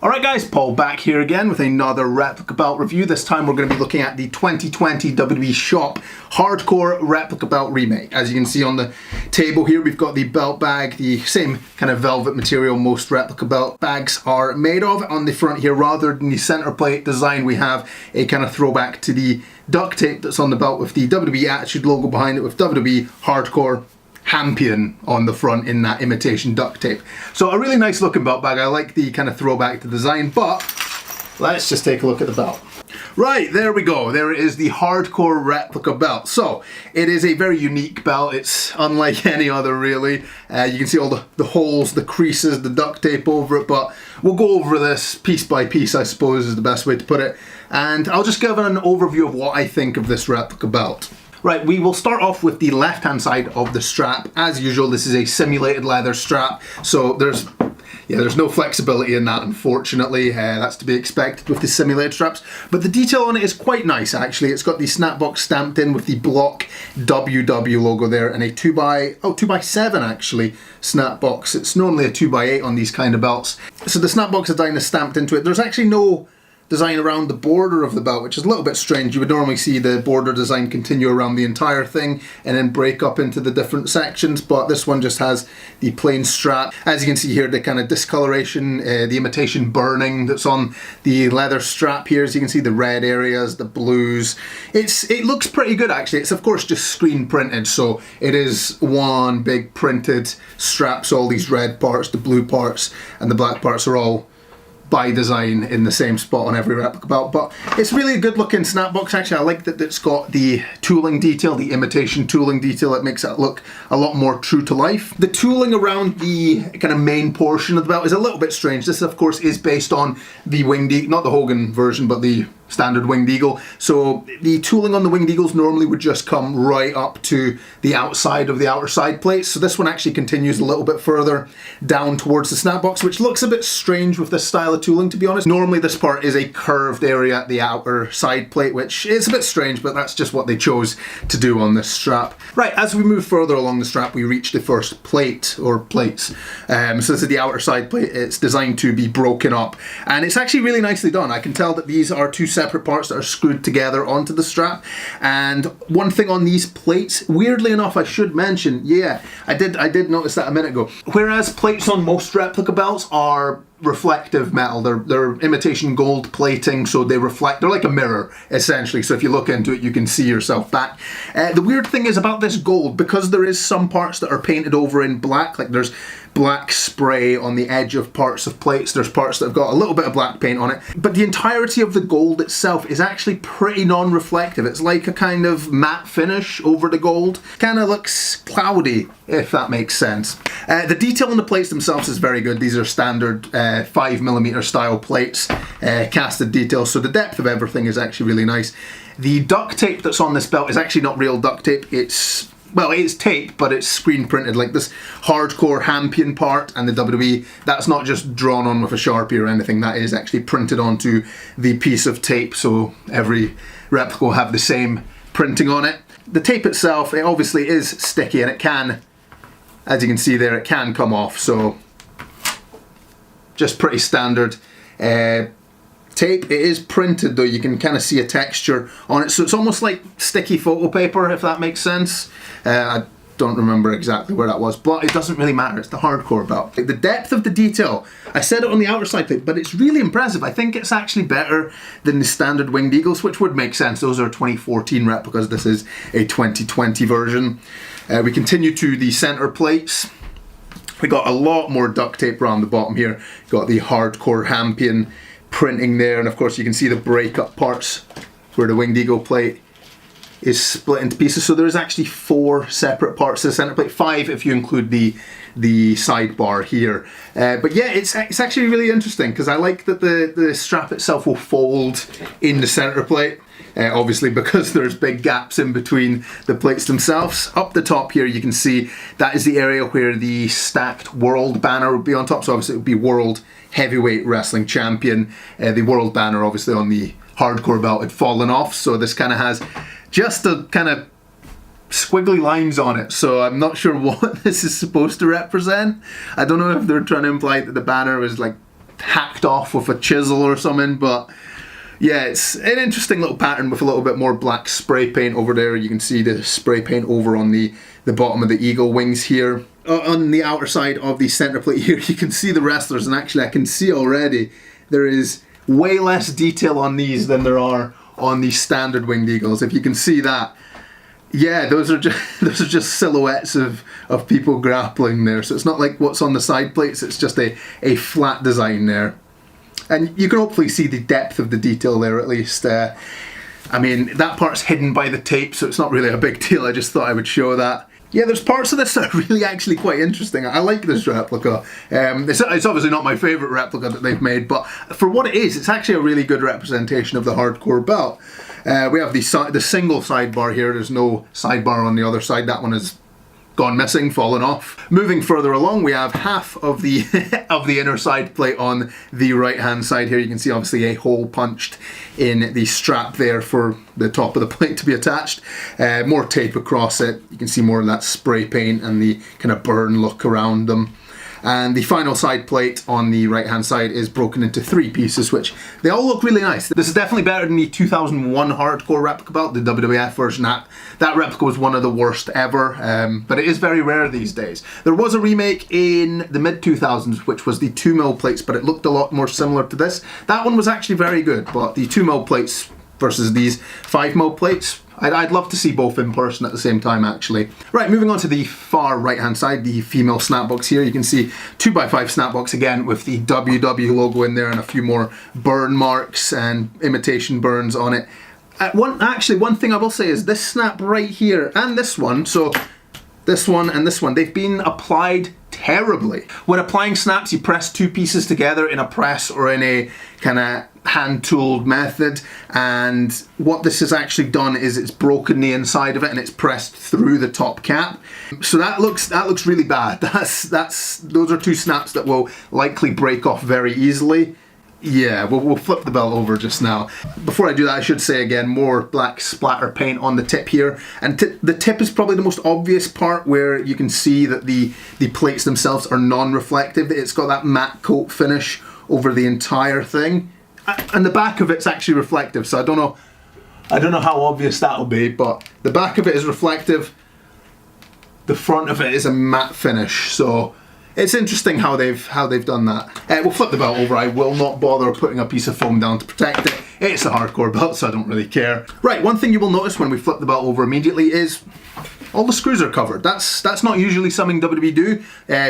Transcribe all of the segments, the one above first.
Alright guys, Paul back here again with another replica belt review. This time we're going to be looking at the 2020 WWE Shop Hardcore replica belt remake. As you can see on the table here, we've got the belt bag, the same kind of velvet material most replica belt bags are made of. On the front here, rather than the center plate design, we have a kind of throwback to the duct tape that's on the belt with the WWE Attitude logo behind it with WWE Hardcore Champion on the front in that imitation duct tape. So a really nice looking belt bag. I like the kind of throwback to design, but let's just take a look at the belt. Right, there we go. There it is, the Hardcore replica belt. So it is a very unique belt. It's unlike any other really. You can see all the holes, the creases, the duct tape over it, but we'll go over this piece by piece, I suppose is the best way to put it. And I'll just give an overview of what I think of this replica belt. Right, we will start off with the left-hand side of the strap. As usual, this is a simulated leather strap, so there's no flexibility in that, unfortunately. That's to be expected with the simulated straps. But the detail on it is quite nice, actually. It's got the Snapbox stamped in with the block WW logo there, and a 2x7 actually Snapbox. It's normally a 2x8 on these kind of belts. So the Snapbox design is stamped into it. There's actually no design around the border of the belt, which is a little bit strange. You would normally see the border design continue around the entire thing and then break up into the different sections, but this one just has the plain strap. As you can see here, the kind of discoloration, the imitation burning that's on the leather strap here. As you can see, the red areas, the blues. It looks pretty good actually. It's of course just screen printed, so it is one big printed strap. So all these red parts, the blue parts and the black parts are all by design in the same spot on every replica belt, but it's really a good looking Snapbox. Actually, I like that it's got the tooling detail, the imitation tooling detail. It makes it look a lot more true to life. The tooling around the kind of main portion of the belt is a little bit strange. This of course is based on the Winged Eagle, not the Hogan version, but the standard Winged Eagle. So the tooling on the Winged Eagles normally would just come right up to the outside of the outer side plates. So this one actually continues a little bit further down towards the Snapbox, which looks a bit strange with this style of tooling, to be honest. Normally this part is a curved area at the outer side plate, which is a bit strange, but that's just what they chose to do on this strap. Right, as we move further along the strap, we reach the first plate, or plates. So this is the outer side plate. It's designed to be broken up, and it's actually really nicely done. I can tell that these are two separate parts that are screwed together onto the strap. And one thing on these plates, weirdly enough, I should mention, yeah, I did notice that a minute ago. Whereas plates on most replica belts are reflective metal, they're imitation gold plating, so they reflect, they're like a mirror essentially, so if you look into it you can see yourself back. The weird thing is about this gold, because there is some parts that are painted over in black, like there's black spray on the edge of parts of plates, there's parts that have got a little bit of black paint on it, but the entirety of the gold itself is actually pretty non-reflective. It's like a kind of matte finish over the gold. Kind of looks cloudy, if that makes sense. The detail on the plates themselves is very good. These are standard 5mm style plates, casted details, so the depth of everything is actually really nice. The duct tape that's on this belt is actually not real duct tape. Well, it is tape, but it's screen printed. Like this Hardcore Champion part and the WWE, that's not just drawn on with a Sharpie or anything. That is actually printed onto the piece of tape, so every replica will have the same printing on it. The tape itself, it obviously is sticky, and it can, as you can see there, it can come off, so just pretty standard tape. It is printed though, you can kind of see a texture on it, so it's almost like sticky photo paper, if that makes sense. I don't remember exactly where that was, but it doesn't really matter, it's the Hardcore belt. The depth of the detail, I said it on the outer side plate, but it's really impressive. I think it's actually better than the standard Winged Eagles, which would make sense. Those are 2014 replicas, this is a 2020 version. We continue to the center plates. We got a lot more duct tape around the bottom here. Got the Hardcore Champion printing there, and of course you can see the breakup parts where the Winged Eagle plate is split into pieces. So there's actually 4 separate parts to the center plate, 5 if you include the sidebar here. But yeah, it's actually really interesting, because I like that the strap itself will fold in the center plate. Obviously because there's big gaps in between the plates themselves. Up the top here you can see that is the area where the stacked world banner would be on top, so obviously it would be World Heavyweight Wrestling Champion. The world banner obviously on the Hardcore belt had fallen off, so this kind of has just a kind of squiggly lines on it, so I'm not sure what this is supposed to represent. I don't know if they're trying to imply that the banner was like hacked off with a chisel or something, but yeah, it's an interesting little pattern with a little bit more black spray paint over there. You can see the spray paint over on the bottom of the eagle wings here. On the outer side of the center plate here, you can see the wrestlers, and actually I can see already there is way less detail on these than there are on the standard winged eagles. If you can see that, yeah, those are just silhouettes of people grappling there. So it's not like what's on the side plates, it's just a flat design there. And you can hopefully see the depth of the detail there at least. I mean, that part's hidden by the tape, so it's not really a big deal. I just thought I would show that. Yeah, there's parts of this that are really actually quite interesting. I like this replica. It's obviously not my favourite replica that they've made, but for what it is, it's actually a really good representation of the hardcore belt. We have the single sidebar here. There's no sidebar on the other side. That one is gone missing, fallen off. Moving further along, we have half of the of the inner side plate on the right hand side here. You can see obviously a hole punched in the strap there for the top of the plate to be attached. More tape across it. You can see more of that spray paint and the kind of burn look around them. And the final side plate on the right hand side is broken into 3 pieces, which they all look really nice. This is definitely better than the 2001 hardcore replica belt, the WWF version. That replica was one of the worst ever, but it is very rare these days. There was a remake in the mid 2000s, which was the 2mm plates, but it looked a lot more similar to this. That one was actually very good, but the 2mm plates versus these 5mm plates, I'd love to see both in person at the same time, actually. Right, moving on to the far right-hand side, the female Snapbox here. You can see 2x5 Snapbox again with the WW logo in there and a few more burn marks and imitation burns on it. One thing I will say is this snap right here and this one, so this one and this one, they've been applied terribly. When applying snaps, you press 2 pieces together in a press or in a kind of hand-tooled method, and what this has actually done is it's broken the inside of it and it's pressed through the top cap. So that looks really bad. Those are 2 snaps that will likely break off very easily. Yeah, we'll flip the belt over just now. Before I do that, I should say again, more black splatter paint on the tip here. And the tip is probably the most obvious part, where you can see that the plates themselves are non-reflective. It's got that matte coat finish over the entire thing. And the back of it's actually reflective, so I don't know how obvious that'll be, but the back of it is reflective. The front of it is a matte finish, so it's interesting how they've done that. We'll flip the belt over. I will not bother putting a piece of foam down to protect it. It's a hardcore belt, so I don't really care. Right, one thing you will notice when we flip the belt over immediately is all the screws are covered. That's not usually something WWE do.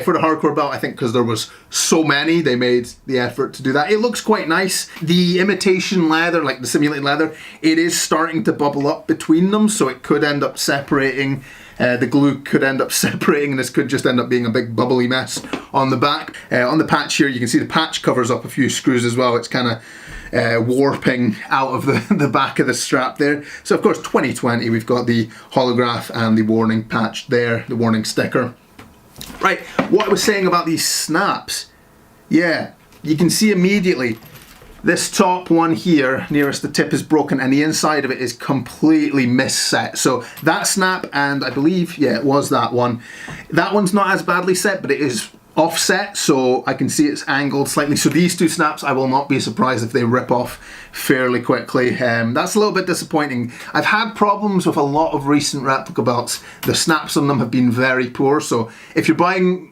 For the hardcore belt, I think because there was so many, they made the effort to do that. It looks quite nice. The imitation leather, like the simulated leather, it is starting to bubble up between them, so it could end up separating. The glue could end up separating, and this could just end up being a big bubbly mess on the back. On the patch here, you can see the patch covers up a few screws as well. It's kind of warping out of the back of the strap there. So of course 2020, we've got the holograph and the warning patch there, the warning sticker. Right, what I was saying about these snaps, yeah, you can see immediately this top one here nearest the tip is broken and the inside of it is completely misset. So that snap, and I believe, yeah, it was that one. That one's not as badly set, but it is offset, so I can see it's angled slightly. So these 2 snaps, I will not be surprised if they rip off fairly quickly. That's a little bit disappointing. I've had problems with a lot of recent replica belts. The snaps on them have been very poor, so if you're buying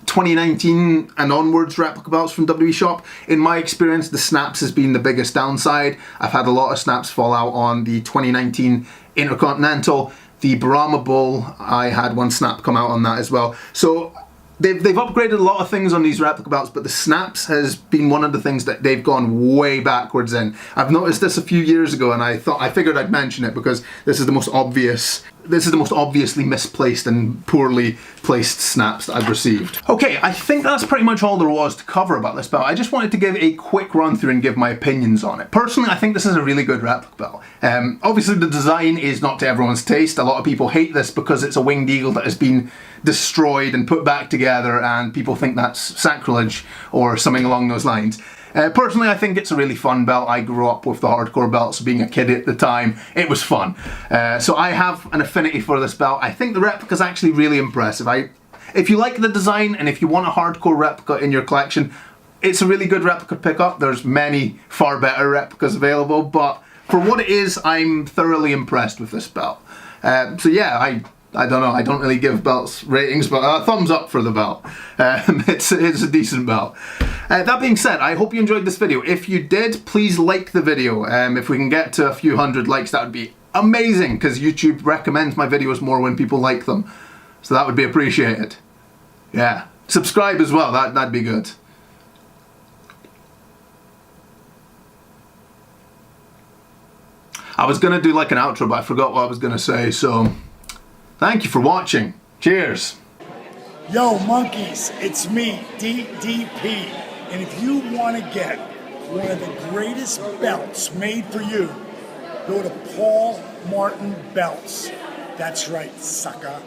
2019 and onwards replica belts from WWE Shop, in my experience, the snaps has been the biggest downside. I've had a lot of snaps fall out on the 2019 Intercontinental. The Brahma Bull, I had one snap come out on that as well. So they've upgraded a lot of things on these replica belts, but the snaps has been one of the things that they've gone way backwards in. I've noticed this a few years ago, and I figured I'd mention it because this is the most obviously misplaced and poorly placed snaps that I've received. Okay, I think that's pretty much all there was to cover about this belt. I just wanted to give a quick run through and give my opinions on it. Personally, I think this is a really good replica belt. Obviously the design is not to everyone's taste. A lot of people hate this because it's a winged eagle that has been destroyed and put back together, and people think that's sacrilege or something along those lines. Personally, I think it's a really fun belt. I grew up with the hardcore belts, being a kid at the time. It was fun. So I have an affinity for this belt. I think the replica is actually really impressive. If you like the design and if you want a hardcore replica in your collection, it's a really good replica pickup. There's many far better replicas available, but for what it is, I'm thoroughly impressed with this belt. So yeah, I don't know, I don't really give belts ratings, but a thumbs up for the belt. It's a decent belt. That being said, I hope you enjoyed this video. If you did, please like the video. If we can get to a few hundred likes, that would be amazing, because YouTube recommends my videos more when people like them. So that would be appreciated. Yeah. Subscribe as well, that'd be good. I was going to do like an outro, but I forgot what I was going to say, so thank you for watching. Cheers. Yo, monkeys, it's me, DDP. And if you want to get one of the greatest belts made for you, go to Paulmartinbelts. That's right, sucker.